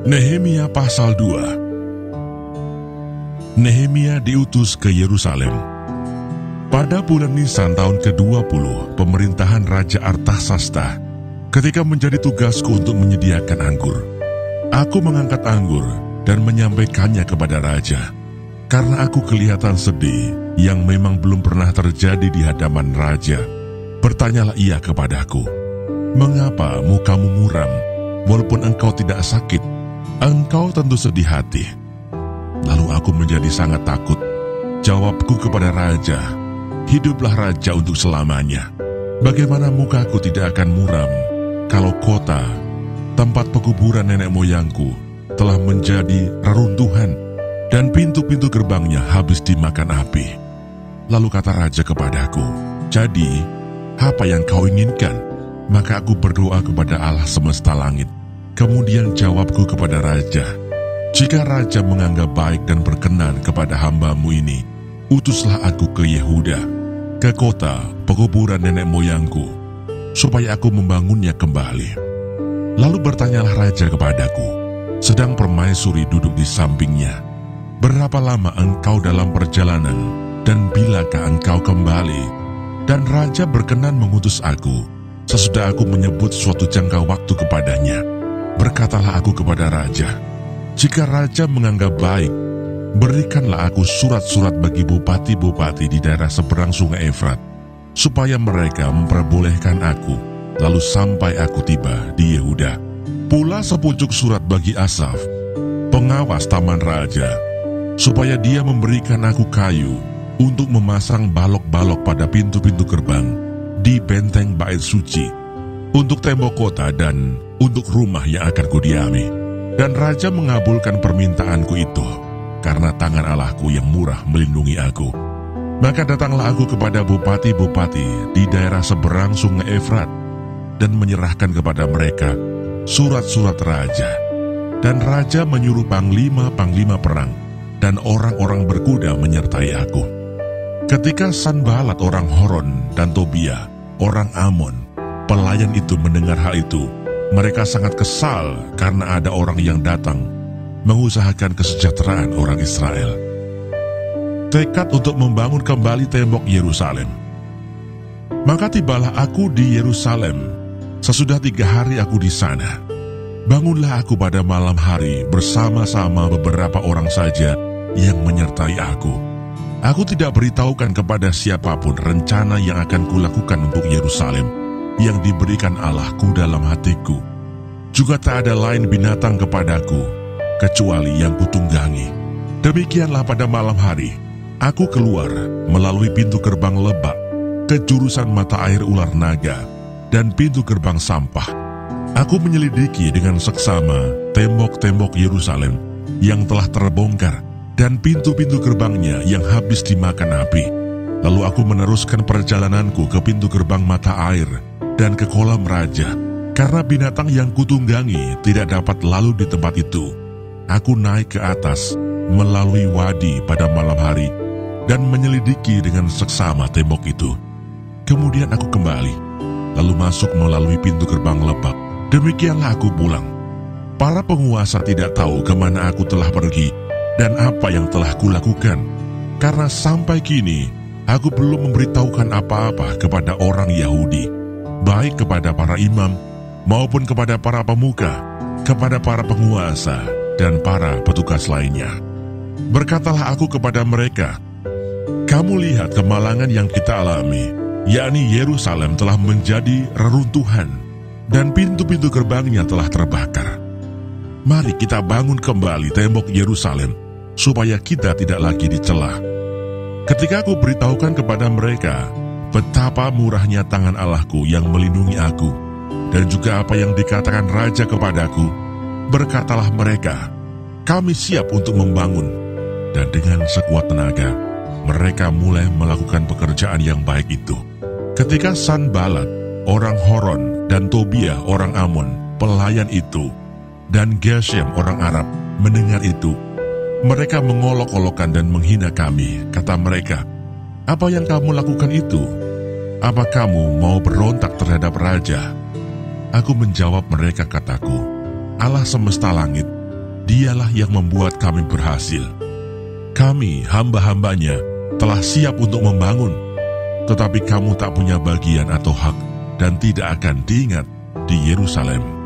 Nehemia pasal 2. Nehemia diutus ke Yerusalem. Pada bulan Nisan tahun ke-20 pemerintahan Raja Artasasta, ketika menjadi tugasku untuk menyediakan anggur, aku mengangkat anggur dan menyampaikannya kepada Raja. Karena aku kelihatan sedih yang memang belum pernah terjadi di hadapan Raja, bertanyalah ia kepadaku, "Mengapa mukamu muram, walaupun engkau tidak sakit? Engkau tentu sedih hati." Lalu aku menjadi sangat takut. Jawabku kepada Raja, "Hiduplah Raja untuk selamanya. Bagaimana mukaku tidak akan muram kalau kota, tempat pekuburan nenek moyangku, telah menjadi reruntuhan dan pintu-pintu gerbangnya habis dimakan api?" Lalu kata Raja kepadaku, "Jadi, apa yang kau inginkan?" Maka aku berdoa kepada Allah semesta langit. Kemudian jawabku kepada Raja, "Jika Raja menganggap baik dan berkenan kepada hamba-Mu ini, utuslah aku ke Yehuda, ke kota pekuburan nenek moyangku, supaya aku membangunnya kembali." Lalu bertanyalah Raja kepadaku, sedang permaisuri duduk di sampingnya, "Berapa lama engkau dalam perjalanan, dan bilakah engkau kembali?" Dan Raja berkenan mengutus aku, sesudah aku menyebut suatu jangka waktu kepadanya. Berkatalah aku kepada Raja, "Jika Raja menganggap baik, berikanlah aku surat-surat bagi bupati-bupati di daerah seberang sungai Efrat, supaya mereka memperbolehkan aku, lalu sampai aku tiba di Yehuda. Pula sepucuk surat bagi Asaf, pengawas taman Raja, supaya dia memberikan aku kayu untuk memasang balok-balok pada pintu-pintu gerbang di benteng bait suci, untuk tembok kota dan untuk rumah yang akan kudiami." Dan Raja mengabulkan permintaanku itu, karena tangan Allahku yang murah melindungi aku. Maka datanglah aku kepada bupati-bupati di daerah seberang sungai Efrat, dan menyerahkan kepada mereka surat-surat Raja. Dan Raja menyuruh panglima-panglima perang dan orang-orang berkuda menyertai aku. Ketika Sanbalat orang Horon dan Tobia orang Amon, pelayan itu, mendengar hal itu, mereka sangat kesal karena ada orang yang datang mengusahakan kesejahteraan orang Israel. Tekad untuk membangun kembali tembok Yerusalem. Maka tibalah aku di Yerusalem. Sesudah 3 hari aku di sana, bangunlah aku pada malam hari bersama-sama beberapa orang saja yang menyertai aku. Aku tidak beritahukan kepada siapapun rencana yang akan kulakukan untuk Yerusalem yang diberikan Allahku dalam hatiku. Juga tak ada lain binatang kepadaku kecuali yang kutunggangi. Demikianlah pada malam hari, aku keluar melalui pintu gerbang Lebak ke jurusan mata air ular naga dan pintu gerbang sampah. Aku menyelidiki dengan seksama tembok-tembok Yerusalem yang telah terbongkar dan pintu-pintu gerbangnya yang habis dimakan api. Lalu aku meneruskan perjalananku ke pintu gerbang mata air dan ke kolam Raja, karena binatang yang kutunggangi tidak dapat lalu di tempat itu. Aku naik ke atas melalui wadi pada malam hari dan menyelidiki dengan seksama tembok itu. Kemudian aku kembali, lalu masuk melalui pintu gerbang Lebak. Demikianlah aku pulang. Para penguasa tidak tahu kemana aku telah pergi dan apa yang telah kulakukan, karena sampai kini aku belum memberitahukan apa-apa kepada orang Yahudi, baik kepada para imam maupun kepada para pemuka, kepada para penguasa dan para petugas lainnya. Berkatalah aku kepada mereka, "Kamu lihat kemalangan yang kita alami, yakni Yerusalem telah menjadi reruntuhan dan pintu-pintu gerbangnya telah terbakar. Mari kita bangun kembali tembok Yerusalem, supaya kita tidak lagi dicela." Ketika aku beritahukan kepada mereka betapa murahnya tangan Allahku yang melindungi aku, dan juga apa yang dikatakan Raja kepadaku, berkatalah mereka, "Kami siap untuk membangun." Dan dengan sekuat tenaga, mereka mulai melakukan pekerjaan yang baik itu. Ketika Sanbalat, orang Horon, dan Tobia, orang Amon, pelayan itu, dan Geshem, orang Arab, mendengar itu, mereka mengolok-olokkan dan menghina kami. Kata mereka, "Apa yang kamu lakukan itu? Apa kamu mau berontak terhadap Raja?" Aku menjawab mereka, kataku, "Allah semesta langit Dialah yang membuat kami berhasil. Kami, hamba-hambanya, telah siap untuk membangun, tetapi kamu tak punya bagian atau hak dan tidak akan diingat di Yerusalem.